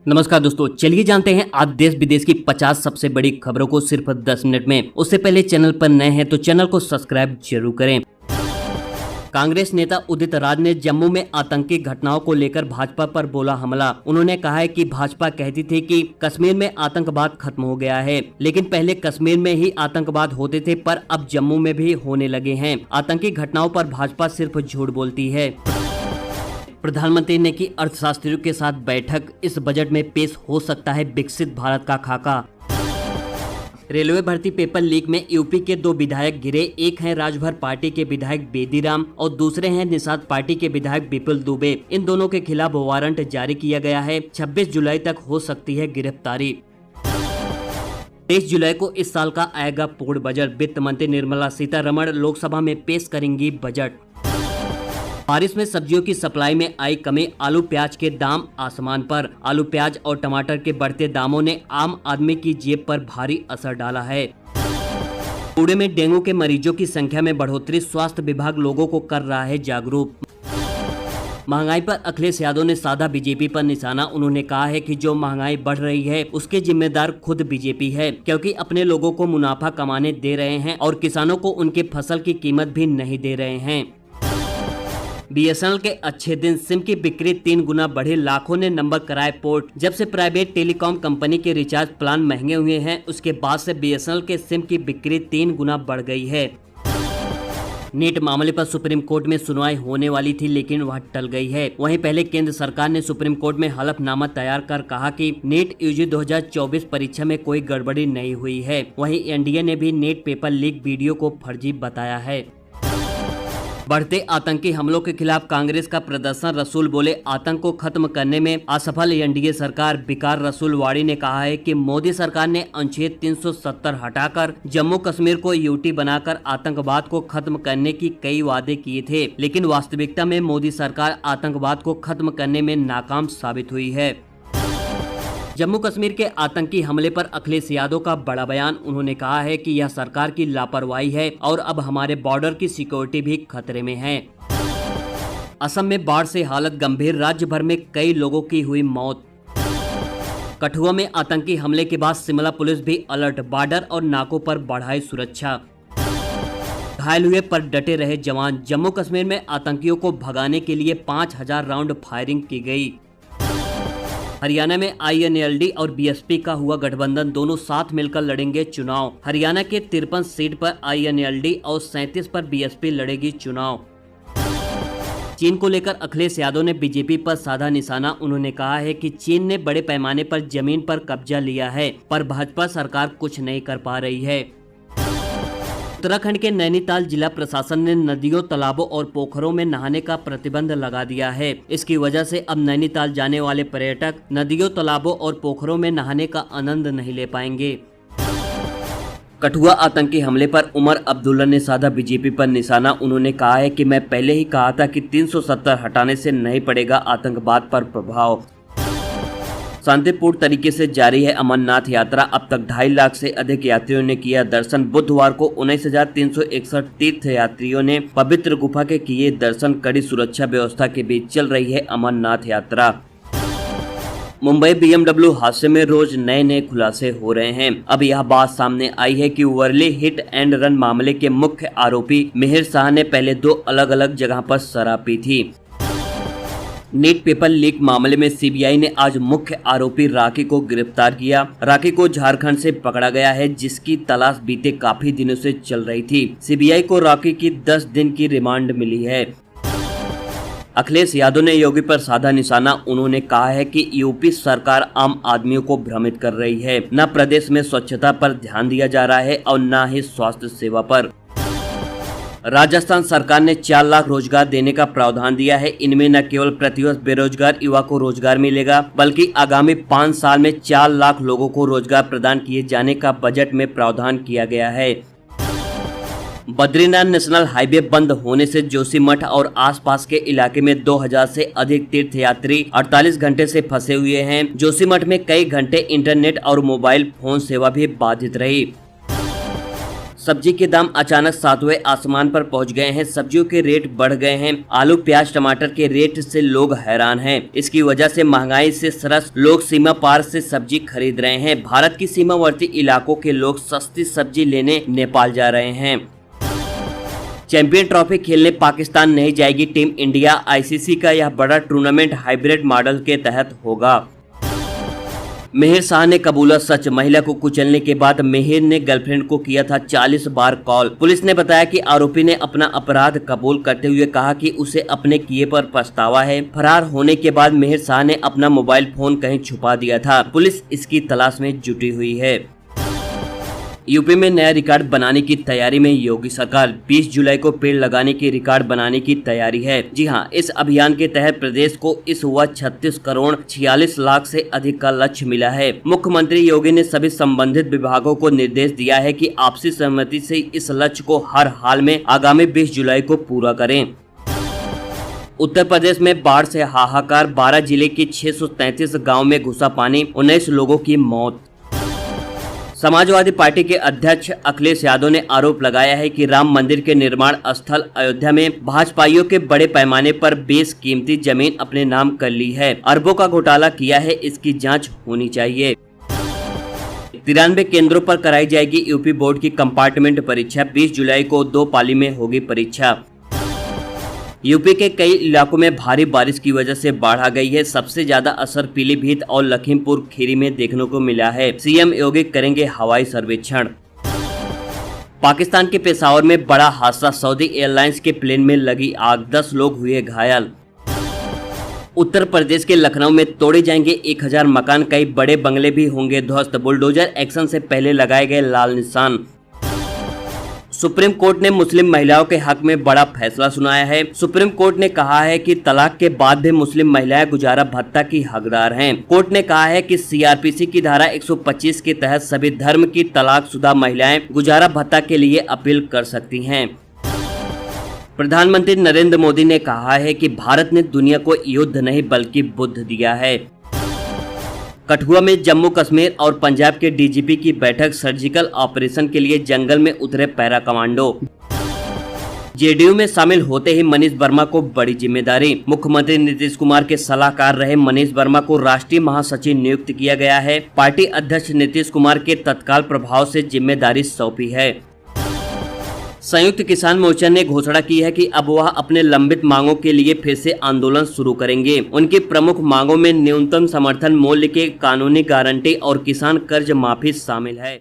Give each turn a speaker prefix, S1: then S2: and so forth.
S1: नमस्कार दोस्तों, चलिए जानते हैं आज देश विदेश की 50 सबसे बड़ी खबरों को सिर्फ 10 मिनट में। उससे पहले चैनल पर नए हैं तो चैनल को सब्सक्राइब जरूर करें। कांग्रेस नेता उदित राज ने जम्मू में आतंकी घटनाओं को लेकर भाजपा पर बोला हमला। उन्होंने कहा है कि भाजपा कहती थी कि कश्मीर में आतंकवाद खत्म हो गया है, लेकिन पहले कश्मीर में ही आतंकवाद होते थे, पर अब जम्मू में भी होने लगे हैं। आतंकी घटनाओं पर भाजपा सिर्फ झूठ बोलती है। प्रधानमंत्री ने की अर्थशास्त्रियों के साथ बैठक। इस बजट में पेश हो सकता है विकसित भारत का खाका। रेलवे भर्ती पेपर लीक में यूपी के 2 विधायक गिरे। एक हैं राजभर पार्टी के विधायक बेदीराम और दूसरे हैं निषाद पार्टी के विधायक विपुल दुबे। इन दोनों के खिलाफ वारंट जारी किया गया है। 26 जुलाई तक हो सकती है गिरफ्तारी। 23 जुलाई को इस साल का आएगा पूर्ण बजट। वित्त मंत्री निर्मला सीतारमण लोकसभा में पेश करेंगी बजट। बारिश में सब्जियों की सप्लाई में आई कमी। आलू प्याज के दाम आसमान पर। आलू प्याज और टमाटर के बढ़ते दामों ने आम आदमी की जेब पर भारी असर डाला है। पुणे में डेंगू के मरीजों की संख्या में बढ़ोतरी। स्वास्थ्य विभाग लोगों को कर रहा है जागरूक। महंगाई पर अखिलेश यादव ने साधा बीजेपी पर निशाना। उन्होंने कहा है कि जो महंगाई बढ़ रही है उसके जिम्मेदार खुद बीजेपी है, क्योंकि अपने लोगों को मुनाफा कमाने दे रहे हैं और किसानों को उनके फसल की कीमत भी नहीं दे रहे हैं। बीएसएनएल के अच्छे दिन। सिम की बिक्री 3 गुना बढ़ी। लाखों ने नंबर कराए पोर्ट। जब से प्राइवेट टेलीकॉम कंपनी के रिचार्ज प्लान महंगे हुए हैं, उसके बाद से बीएसएनएल के सिम की बिक्री 3 गुना बढ़ गई है। नीट मामले पर सुप्रीम कोर्ट में सुनवाई होने वाली थी, लेकिन वह टल गई है। वहीं पहले केंद्र सरकार ने सुप्रीम कोर्ट में हलफनामा तैयार कर कहा कि नीट यूजी 2024 परीक्षा में कोई गड़बड़ी नहीं हुई है। वहीं एनडीए ने भी नीट पेपर लीक वीडियो को फर्जी बताया है। बढ़ते आतंकी हमलों के खिलाफ कांग्रेस का प्रदर्शन। रसूल बोले, आतंक को खत्म करने में असफल एनडीए सरकार। बिकार रसूलवाड़ी ने कहा है कि मोदी सरकार ने अनुच्छेद 370 हटाकर जम्मू कश्मीर को यूटी बनाकर आतंकवाद को खत्म करने की कई वादे किए थे, लेकिन वास्तविकता में मोदी सरकार आतंकवाद को खत्म करने में नाकाम साबित हुई है। जम्मू कश्मीर के आतंकी हमले पर अखिलेश यादव का बड़ा बयान। उन्होंने कहा है कि यह सरकार की लापरवाही है और अब हमारे बॉर्डर की सिक्योरिटी भी खतरे में है। असम में बाढ़ से हालत गंभीर। राज्य भर में कई लोगों की हुई मौत। कठुआ में आतंकी हमले के बाद शिमला पुलिस भी अलर्ट। बॉर्डर और नाकों पर बढ़ाई सुरक्षा। घायल हुए पर डटे रहे जवान। जम्मू कश्मीर में आतंकियों को भगाने के लिए 5000 राउंड फायरिंग की गई। हरियाणा में आईएनएलडी और बीएसपी का हुआ गठबंधन। दोनों साथ मिलकर लड़ेंगे चुनाव। हरियाणा के 53 सीट पर आईएनएलडी और 37 पर बीएसपी लड़ेगी चुनाव। चीन को लेकर अखिलेश यादव ने बीजेपी पर साधा निशाना। उन्होंने कहा है कि चीन ने बड़े पैमाने पर जमीन पर कब्जा लिया है, पर भाजपा सरकार कुछ नहीं कर पा रही है। उत्तराखंड के नैनीताल जिला प्रशासन ने नदियों, तालाबों और पोखरों में नहाने का प्रतिबंध लगा दिया है। इसकी वजह से अब नैनीताल जाने वाले पर्यटक नदियों, तालाबों और पोखरों में नहाने का आनंद नहीं ले पाएंगे। कठुआ आतंकी हमले पर उमर अब्दुल्ला ने साधा बीजेपी पर निशाना। उन्होंने कहा है कि मैं पहले ही कहा था कि 370 हटाने से नहीं पड़ेगा आतंकवाद पर प्रभाव। शांतिपूर्ण तरीके से जारी है अमरनाथ यात्रा। अब तक 2.5 लाख से अधिक यात्रियों ने किया दर्शन। बुधवार को 19,361 तीर्थ यात्रियों ने पवित्र गुफा के किए दर्शन। कड़ी सुरक्षा व्यवस्था के बीच चल रही है अमरनाथ यात्रा। मुंबई BMW हादसे में रोज नए खुलासे हो रहे हैं। अब यह बात सामने आई है कि वर्ली हिट एंड रन मामले के मुख्य आरोपी मिहिर शाह ने पहले 2 अलग-अलग जगह पर शराब पी थी। नीट पेपर लीक मामले में सीबीआई ने आज मुख्य आरोपी राखी को गिरफ्तार किया। राखी को झारखंड से पकड़ा गया है, जिसकी तलाश बीते काफी दिनों से चल रही थी। सीबीआई को राखी की 10 दिन की रिमांड मिली है। अखिलेश यादव ने योगी पर साधा निशाना। उन्होंने कहा है कि यूपी सरकार आम आदमियों को भ्रमित कर रही है। न प्रदेश में स्वच्छता पर ध्यान दिया जा रहा है और न ही स्वास्थ्य सेवा पर। राजस्थान सरकार ने 4 लाख रोजगार देने का प्रावधान दिया है। इनमें न केवल प्रतिवर्ष बेरोजगार युवा को रोजगार मिलेगा, बल्कि आगामी 5 साल में 4 लाख लोगों को रोजगार प्रदान किए जाने का बजट में प्रावधान किया गया है। बद्रीनाथ नेशनल हाईवे बंद होने से जोशीमठ और आसपास के इलाके में 2000 से अधिक तीर्थयात्री 48 घंटे से फंसे हुए हैं। जोशीमठ में कई घंटे इंटरनेट और मोबाइल फोन सेवा भी बाधित रही। सब्जी के दाम अचानक सातवें आसमान पर पहुंच गए हैं। सब्जियों के रेट बढ़ गए हैं। आलू, प्याज, टमाटर के रेट से लोग हैरान हैं। इसकी वजह से महंगाई से सरस लोग सीमा पार से सब्जी खरीद रहे हैं। भारत की सीमावर्ती इलाकों के लोग सस्ती सब्जी लेने नेपाल जा रहे हैं। चैंपियन ट्रॉफी खेलने पाकिस्तान नहीं जाएगी टीम इंडिया। आईसीसी का यह बड़ा टूर्नामेंट हाइब्रिड मॉडल के तहत होगा। मिहिर शाह ने कबूला सच। महिला को कुचलने के बाद मिहिर ने गर्लफ्रेंड को किया था 40 बार कॉल। पुलिस ने बताया कि आरोपी ने अपना अपराध कबूल करते हुए कहा कि उसे अपने किए पर पछतावा है। फरार होने के बाद मिहिर शाह ने अपना मोबाइल फोन कहीं छुपा दिया था। पुलिस इसकी तलाश में जुटी हुई है। यूपी में नया रिकॉर्ड बनाने की तैयारी में योगी सरकार। 20 जुलाई को पेड़ लगाने की रिकॉर्ड बनाने की तैयारी है। जी हां, इस अभियान के तहत प्रदेश को इस वर्ष 36 करोड़ 46 लाख से अधिक का लक्ष्य मिला है। मुख्यमंत्री योगी ने सभी संबंधित विभागों को निर्देश दिया है कि आपसी सहमति से इस लक्ष्य को हर हाल में आगामी 20 जुलाई को पूरा करें। उत्तर प्रदेश में बाढ़ से हाहाकार। 12 जिले के 633 गाँव में घुसा पानी। 19 लोगों की मौत। समाजवादी पार्टी के अध्यक्ष अखिलेश यादव ने आरोप लगाया है कि राम मंदिर के निर्माण स्थल अयोध्या में भाजपाइयों के बड़े पैमाने पर बेशकीमती जमीन अपने नाम कर ली है। अरबों का घोटाला किया है, इसकी जांच होनी चाहिए। 93 केंद्रों पर कराई जाएगी यूपी बोर्ड की कंपार्टमेंट परीक्षा। 20 जुलाई को 2 पाली में होगी परीक्षा। यूपी के कई इलाकों में भारी बारिश की वजह से बाढ़ आ गई है। सबसे ज्यादा असर पीलीभीत और लखीमपुर खीरी में देखने को मिला है। सीएम योगी करेंगे हवाई सर्वेक्षण। पाकिस्तान के पेशावर में बड़ा हादसा। सऊदी एयरलाइंस के प्लेन में लगी आग। 10 लोग हुए घायल। उत्तर प्रदेश के लखनऊ में तोड़े जाएंगे 1000 मकान। कई बड़े बंगले भी होंगे ध्वस्त। बुलडोजर एक्शन से पहले लगाए गए लाल निशान। सुप्रीम कोर्ट ने मुस्लिम महिलाओं के हक में बड़ा फैसला सुनाया है। सुप्रीम कोर्ट ने कहा है कि तलाक के बाद भी मुस्लिम महिलाएं गुजारा भत्ता की हकदार हैं। कोर्ट ने कहा है कि सीआरपीसी की धारा 125 के तहत सभी धर्म की तलाकशुदा महिलाएं गुजारा भत्ता के लिए अपील कर सकती हैं। प्रधानमंत्री नरेंद्र मोदी ने कहा है कि भारत ने दुनिया को युद्ध नहीं बल्कि बुद्ध दिया है। कठुआ में जम्मू कश्मीर और पंजाब के डीजीपी की बैठक। सर्जिकल ऑपरेशन के लिए जंगल में उतरे पैरा कमांडो। जेडीयू में शामिल होते ही मनीष वर्मा को बड़ी जिम्मेदारी। मुख्यमंत्री नीतीश कुमार के सलाहकार रहे मनीष वर्मा को राष्ट्रीय महासचिव नियुक्त किया गया है। पार्टी अध्यक्ष नीतीश कुमार के तत्काल प्रभाव से जिम्मेदारी सौंपी है। संयुक्त किसान मोर्चा ने घोषणा की है कि अब वह अपने लंबित मांगों के लिए फिर से आंदोलन शुरू करेंगे। उनकी प्रमुख मांगों में न्यूनतम समर्थन मूल्य के कानूनी गारंटी और किसान कर्ज माफी शामिल है।